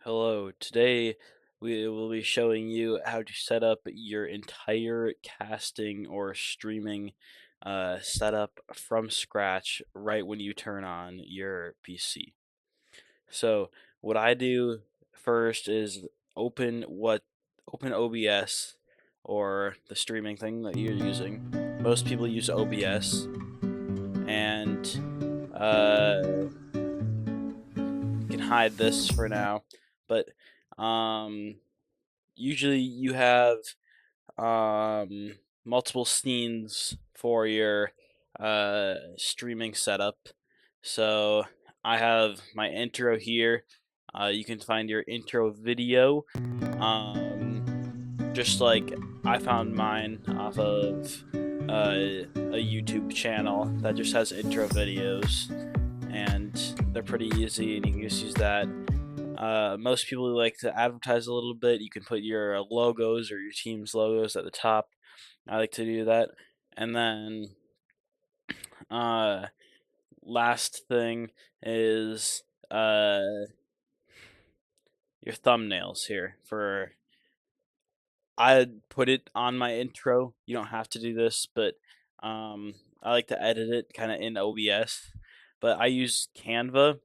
Hello, today we will be showing you how to set up your entire casting or streaming setup from scratch right when you turn on your PC. So what I do first is open OBS or the streaming thing that you're using. Most people use OBS and you can hide this for now, but um usually you have um, multiple scenes for your streaming setup. So I have my intro here. You can find your intro video. Just like I found mine off of a YouTube channel that just has intro videos, and they're pretty easy, and you can just use that. Most people like to advertise a little bit. You can put your logos or your team's logos at the top. I like to do that. And then uh, last thing is your thumbnails here. For I put it on my intro. You don't have to do this, but I like to edit it kind of in OBS. But I use Canva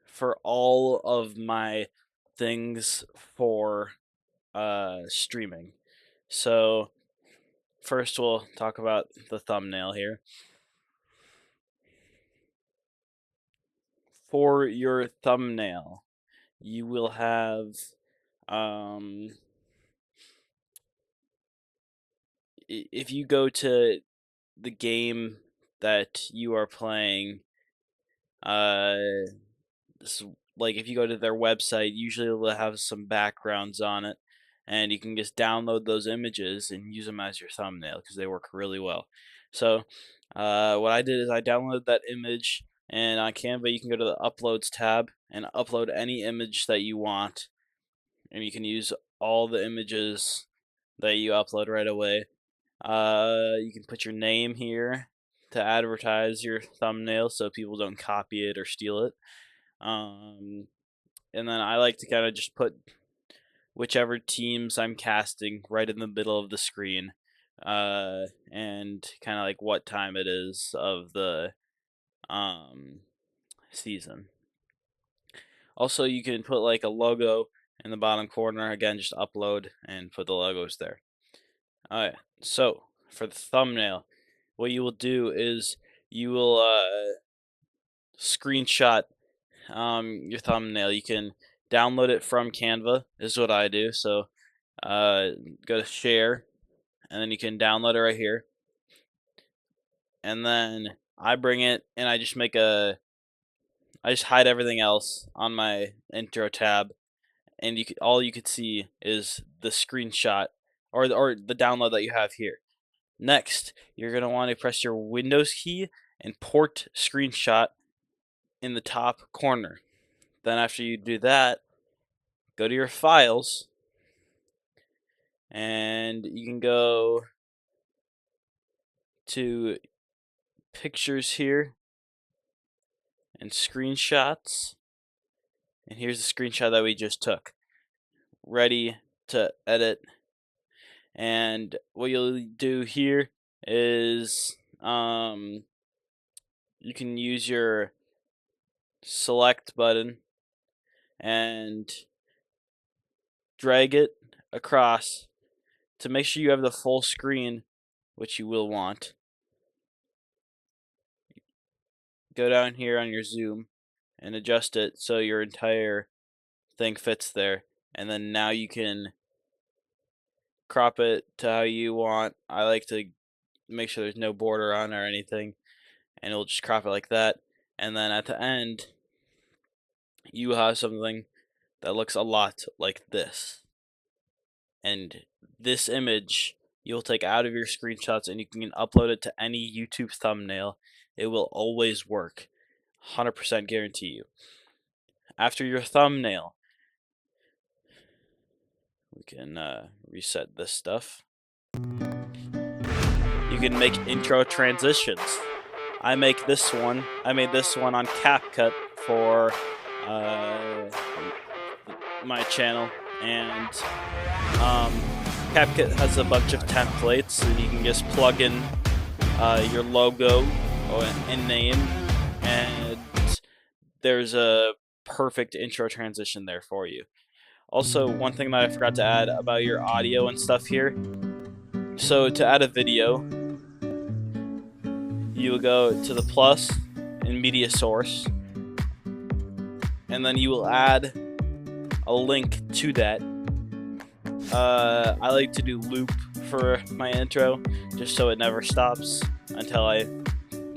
for all of my things for streaming. So first we'll talk about the thumbnail here. For your thumbnail, you will have um if you go to the game that you are playing, uh s- like if you go to their website, usually they'll have some backgrounds on it, and you can just download those images and use them as your thumbnail because they work really well. So, what I did is I downloaded that image, and on Canva you can go to the Uploads tab and upload any image that you want, and you can use all the images that you upload right away. You can put your name here to advertise your thumbnail so people don't copy it or steal it. Um, and then I like to kind of just put whichever teams I'm casting right in the middle of the screen, and kind of like what time it is of the um, season. Also, you can put like a logo in the bottom corner. Again, just upload and put the logos there. Alright, so for the thumbnail, what you will do is you will screenshot your thumbnail. You can download it from Canva, is what I do. So uh, go to share, and then you can download it right here. And then I bring it, and I just hide everything else on my intro tab, and all you could see is the screenshot or the download that you have here. Next, you're gonna want to press your Windows key and port screenshot in the top corner. Then after you do that, go to your files, and you can go to pictures here and screenshots. And here's the screenshot that we just took. Ready to edit. And what you'll do here is you can use your select button and drag it across to make sure you have the full screen, which you will want. Go down here on your zoom and adjust it so your entire thing fits there. And then now you can crop it to how you want. I like to make sure there's no border on or anything, and it'll just crop it like that. And then at the end, you have something that looks a lot like this. And this image you'll take out of your screenshots, and you can upload it to any YouTube thumbnail. It will always work. 100% guarantee you. After your thumbnail, we can reset this stuff. You can make intro transitions. I made this one on CapCut for uh, my channel, and CapCut has a bunch of templates, so you can just plug in your logo and name, and there's a perfect intro transition there for you. Also, one thing that I forgot to add about your audio and stuff here. So to add a video, you will go to the plus in media source, and then you will add a link to that. I like to do loop for my intro, just so it never stops until I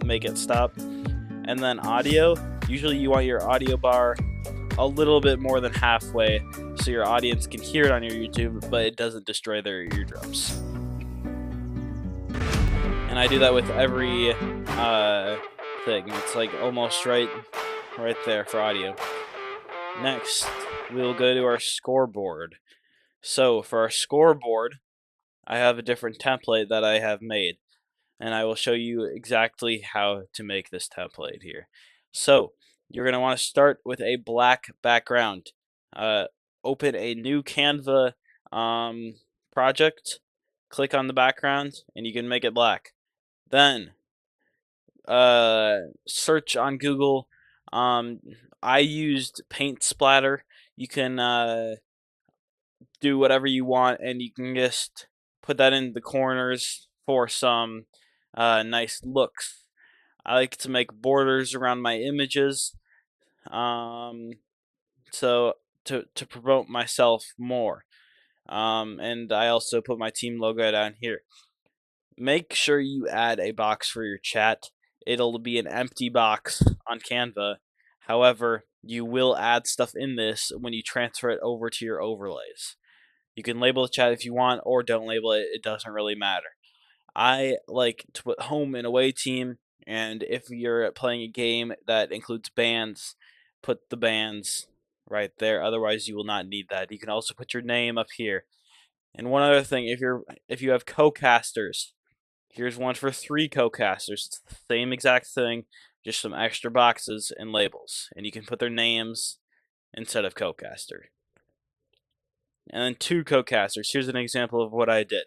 make it stop. And then audio, usually you want your audio bar a little bit more than halfway so your audience can hear it on your YouTube, but it doesn't destroy their eardrums. And I do that with every thing. It's like almost right there for audio. Next, we'll go to our scoreboard. So for our scoreboard, I have a different template that I have made, and I will show you exactly how to make this template here. So you're going to want to start with a black background. Open a new Canva project, click on the background, and you can make it black. Then search on Google. I used Paint Splatter. You can do whatever you want, and you can just put that in the corners for some nice looks. I like to make borders around my images, so to promote myself more. And I also put my team logo down here. Make sure you add a box for your chat. It'll be an empty box on Canva. However, you will add stuff in this when you transfer it over to your overlays. You can label the chat if you want, or don't label it. It doesn't really matter. I like to put home and away team, and if you're playing a game that includes bands, put the bands right there. Otherwise, you will not need that. You can also put your name up here. And one other thing, if you have co-casters, here's one for 3 co-casters. It's the same exact thing, just some extra boxes and labels, and you can put their names instead of co-caster. And then 2 co-casters. Here's an example of what I did.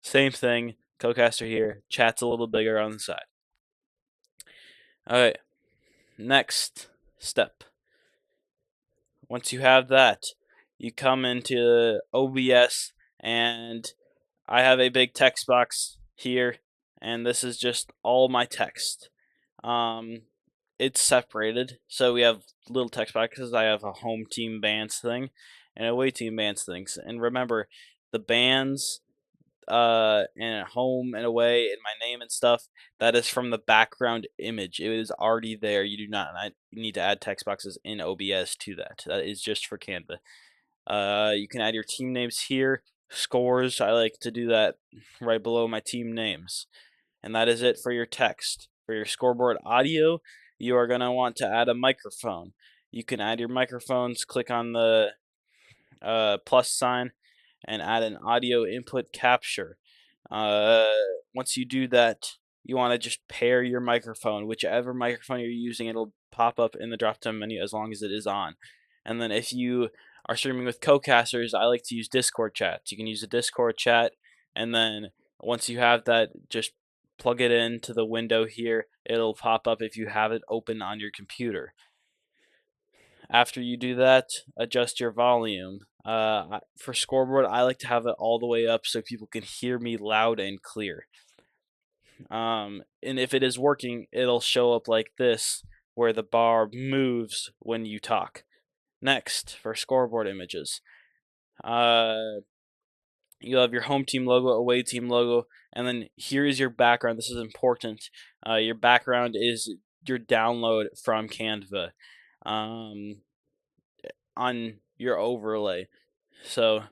Same thing, co-caster here, chat's a little bigger on the side. Alright, next step. Once you have that, you come into OBS, and I have a big text box here, and this is just all my text. It's separated, so we have little text boxes. I have a home team bands thing and away team bands things. And remember, the bands and home and away and my name and stuff, that is from the background image. It is already there. You do not need to add text boxes in OBS to that. That is just for Canva. You can add your team names here. Scores, I like to do that right below my team names. And that is it for your text. For your scoreboard audio, you are going to want to add a microphone. You can add your microphones, click on the plus sign, and add an audio input capture. Once you do that, you want to just pair your microphone. Whichever microphone you're using, it'll pop up in the drop down menu as long as it is on. And then if you are streaming with co-casters, I like to use Discord chats. You can use a Discord chat, and then once you have that, just plug it into the window here. It'll pop up if you have it open on your computer. After you do that, adjust your volume. For scoreboard, I like to have it all the way up so people can hear me loud and clear. And if it is working, it'll show up like this, where the bar moves when you talk. Next, for scoreboard images, you have your home team logo, away team logo, and then here is your background. This is important. Your background is your download from Canva on your overlay. So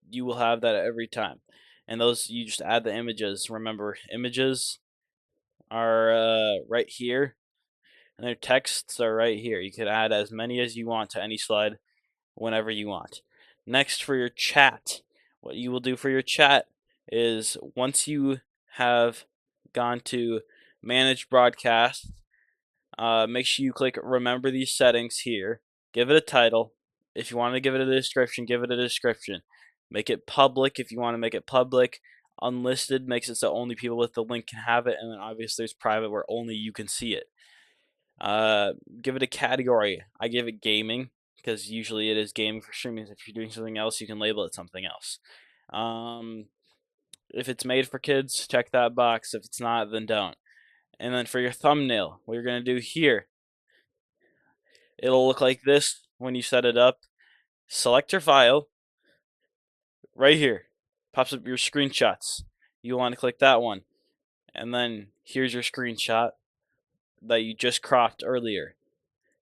you will have that every time. And those, you just add the images. Remember, images are right here, and their texts are right here. You could add as many as you want to any slide whenever you want. Next, for your chat, what you will do for your chat is once you have gone to manage broadcast, make sure you click remember these settings here, give it a title. If you want to give it a description, give it a description. Make it public if you want to make it public. Unlisted makes it so only people with the link can have it, and then obviously there's private where only you can see it. Give it a category. I give it gaming because usually it is gaming for streaming. If you're doing something else, you can label it something else. If it's made for kids, check that box. If it's not, then don't. And then for your thumbnail, what you're going to do here, it'll look like this when you set it up. Select your file right here. Pops up your screenshots. You want to click that one. And then here's your screenshot that you just cropped earlier.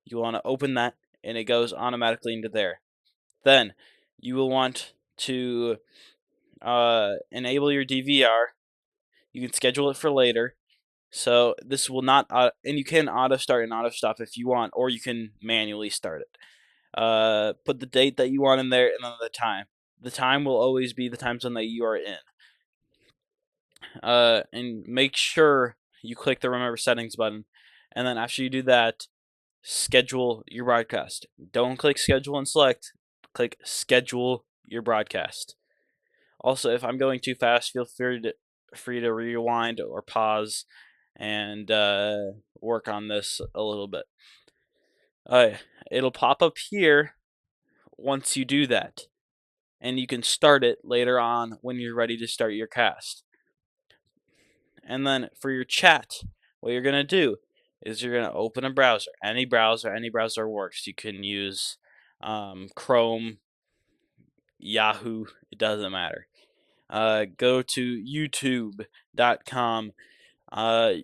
You want to open that and it goes automatically into there. Then you will want to enable your DVR. You can schedule it for later. So this will not, and you can auto start and auto stop if you want, or you can manually start it. Put the date that you want in there and then the time. The time will always be the time zone that you are in. And make sure you click the remember settings button. And then after you do that, schedule your broadcast. Don't click schedule and select. Click schedule your broadcast. Also, if I'm going too fast, feel free to rewind or pause and work on this a little bit. It'll pop up here once you do that, and you can start it later on when you're ready to start your cast. And then for your chat, what you're going to do is you're going to open a browser. Any browser works. You can use Chrome, Yahoo, it doesn't matter. Go to youtube.com. I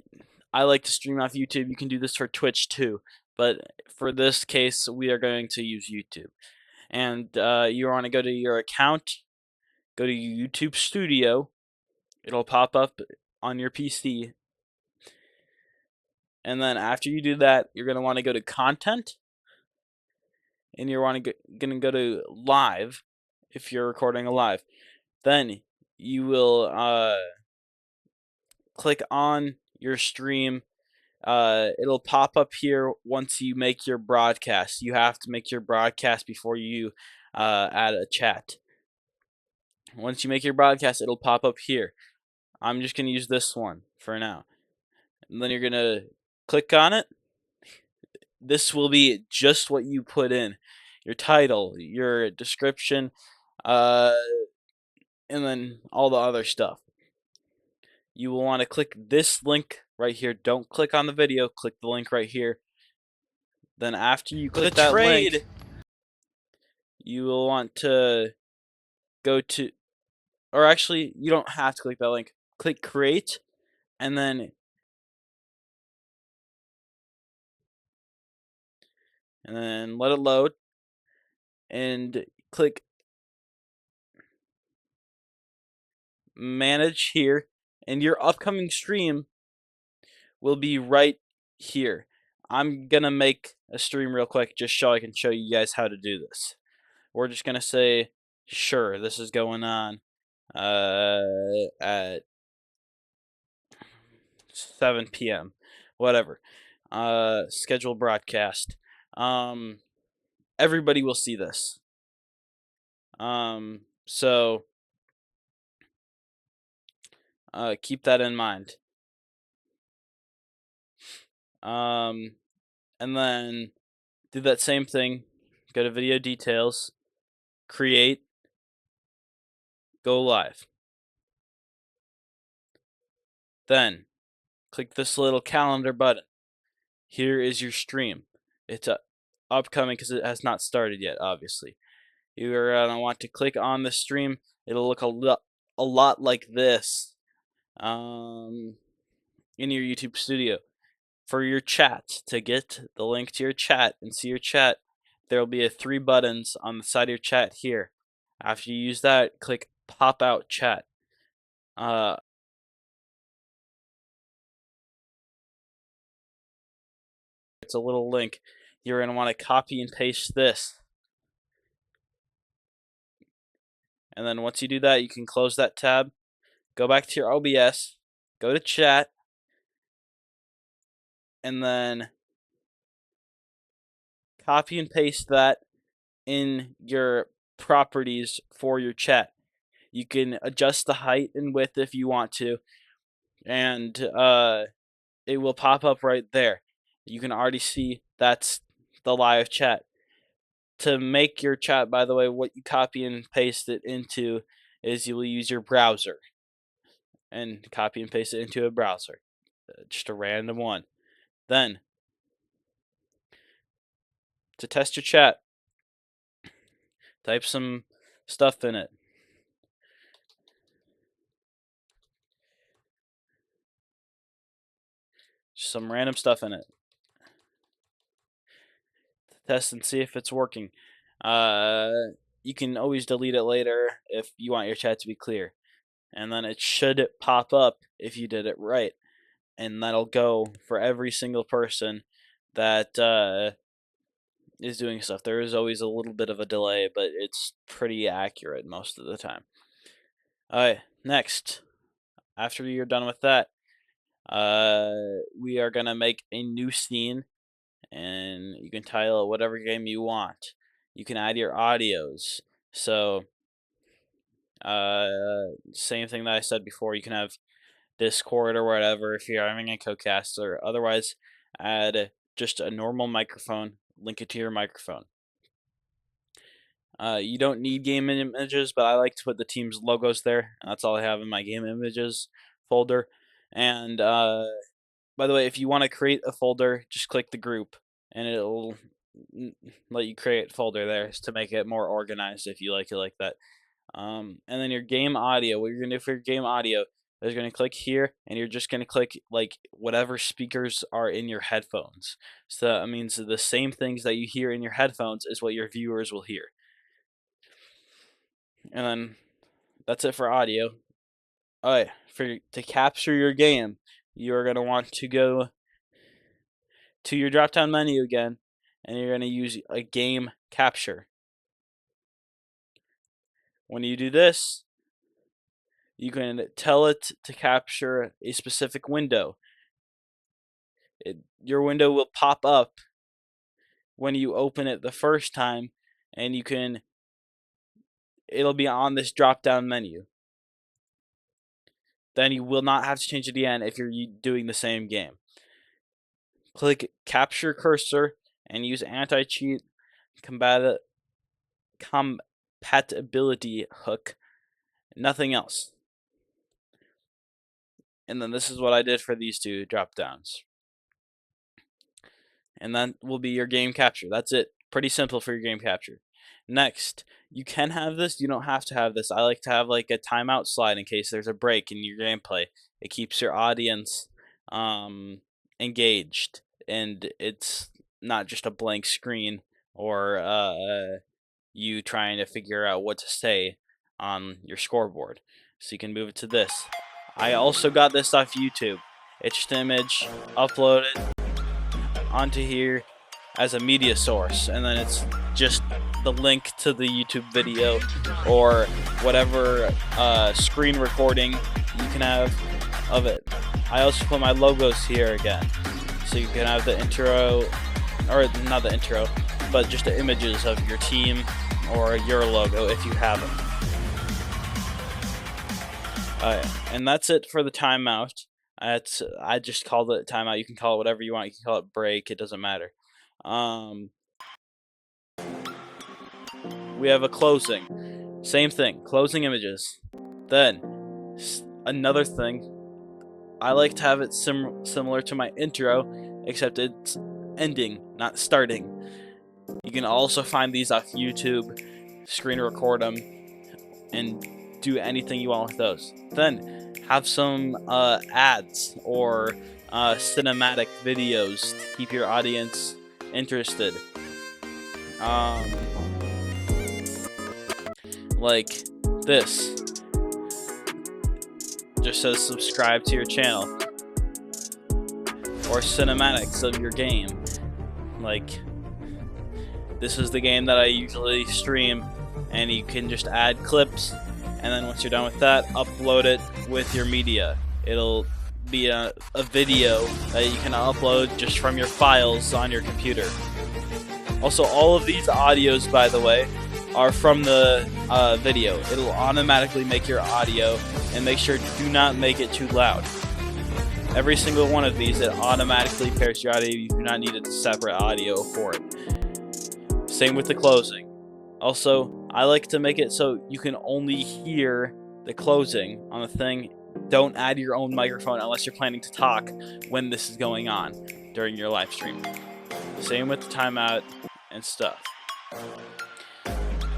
like to stream off YouTube. You can do this for Twitch too, but for this case, we are going to use YouTube. And you want to go to your account, go to YouTube Studio. It'll pop up on your PC. And then after you do that, you're going to want to go to Content. And you're going to go to Live if you're recording a live. Then you will click on your stream. It'll pop up here once you make your broadcast. You have to make your broadcast before you add a chat. Once you make your broadcast, it'll pop up here. I'm just going to use this one for now. And then you're going to click on it. This will be just what you put in. Your title, your description, and then all the other stuff. You will want to click this link right here. Don't click on the video. Click the link right here. Then after you click that link, you will want to go to, or actually, you don't have to click that link. Click create, and then let it load, and click manage here, and your upcoming stream will be right here. I'm gonna make a stream real quick just so I can show you guys how to do this. We're just gonna say, sure, this is going on at 7 p.m. Whatever. Schedule broadcast. Everybody will see this. So keep that in mind. And then do that same thing. Go to video details, create, go live. Then click this little calendar button. Here is your stream. It's upcoming because it has not started yet, obviously. You're going to want to click on the stream. It'll look a lot like this in your YouTube Studio. For your chat, to get the link to your chat and see your chat, there will be 3 buttons on the side of your chat here. After you use that, click pop out chat. It's a little link. You're going to want to copy and paste this. And then once you do that, you can close that tab. Go back to your OBS. Go to chat. And then copy and paste that in your properties for your chat. You can adjust the height and width if you want to, and it will pop up right there. You can already see that's the live chat. To make your chat, by the way, what you copy and paste it into is you will use your browser and copy and paste it into a browser. Just a random one. Then, to test your chat, type some stuff in it. Just some random stuff in it. Test and see if it's working. You can always delete it later if you want your chat to be clear. And then it should pop up if you did it right. And that'll go for every single person that is doing stuff. There is always a little bit of a delay, but it's pretty accurate most of the time. Alright, next. After you're done with that, we are gonna make a new scene, and you can title it whatever game you want. You can add your audios. So, same thing that I said before. You can have Discord or whatever if you're having a co-cast, or otherwise add just a normal microphone, link it to your microphone. You don't need game images, but I like to put the team's logos there, and that's all I have in my game images folder. And by the way, if you want to create a folder, just click the group, and it'll let you create a folder there to make it more organized if you like it like that. And then your game audio, what you're gonna do for your game audio is you're gonna click here, and you're just gonna click like whatever speakers are in your headphones. So that means the same things that you hear in your headphones is what your viewers will hear. And then that's it for audio. Alright, to capture your game, you're gonna want to go to your drop down menu again, and you're gonna use a game capture. When you do this, you can tell it to capture a specific window. Your window will pop up when you open it the first time, and it'll be on this drop down menu. Then you will not have to change it again if you're doing the same game. Click capture cursor and use anti-cheat compatibility hook. Nothing else. And then this is what I did for these two drop downs. And that will be your game capture. That's it. Pretty simple for your game capture. Next, you can have this. You don't have to have this. I like to have like a timeout slide in case there's a break in your gameplay. It keeps your audience engaged, and it's not just a blank screen or you trying to figure out what to say on your scoreboard. So you can move it to this. I also got this off YouTube. It's just an image uploaded onto here as a media source, and then it's just the link to the YouTube video or whatever screen recording you can have of it. I also put my logos here again, so you can have the intro, or not the intro, but just the images of your team or your logo if you have it. And that's it for the timeout. I just called it timeout. You can call it whatever you want. You can call it break. It doesn't matter. We have a closing. Same thing. Closing images. Then another thing. I like to have it similar to my intro, except it's ending, not starting. You can also find these off YouTube. Screen record them and do anything you want with those. Then have some ads or cinematic videos to keep your audience interested. Like this. Just says subscribe to your channel. Or cinematics of your game. Like, this is the game that I usually stream, and you can just add clips, and then once you're done with that, upload it with your media. It'll be a video that you can upload just from your files on your computer. Also, all of these audios, by the way, are from the video. It'll automatically make your audio, and make sure do not make it too loud. Every single one of these, it automatically pairs your audio. You do not need a separate audio for it. Same with the closing. Also, I like to make it so you can only hear the closing on the thing. Don't add your own microphone unless you're planning to talk when this is going on during your live stream. Same with the timeout and stuff.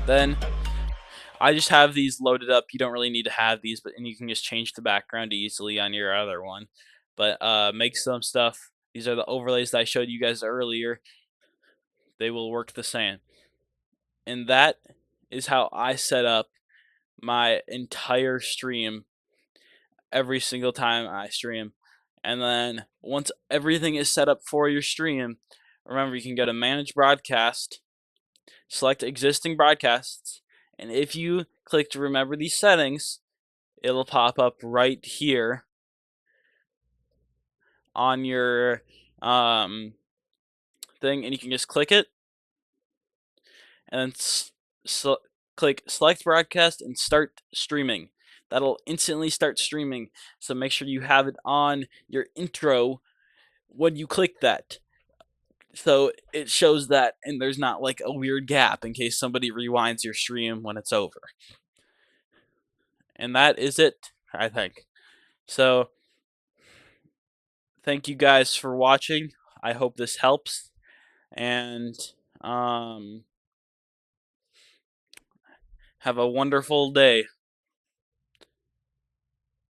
Then I just have these loaded up. You don't really need to have these, and you can just change the background easily on your other one. But make some stuff. These are the overlays that I showed you guys earlier. They will work the same. And that is how I set up my entire stream every single time I stream. And then once everything is set up for your stream, remember you can go to manage broadcast, select existing broadcasts, and if you click to remember these settings, it'll pop up right here on your thing, and you can just click it and then click select broadcast and start streaming. That'll instantly start streaming, so make sure you have it on your intro when you click that, so it shows that and there's not like a weird gap in case somebody rewinds your stream when it's over. And that is it, I think. So thank you guys for watching. I hope this helps, and have a wonderful day.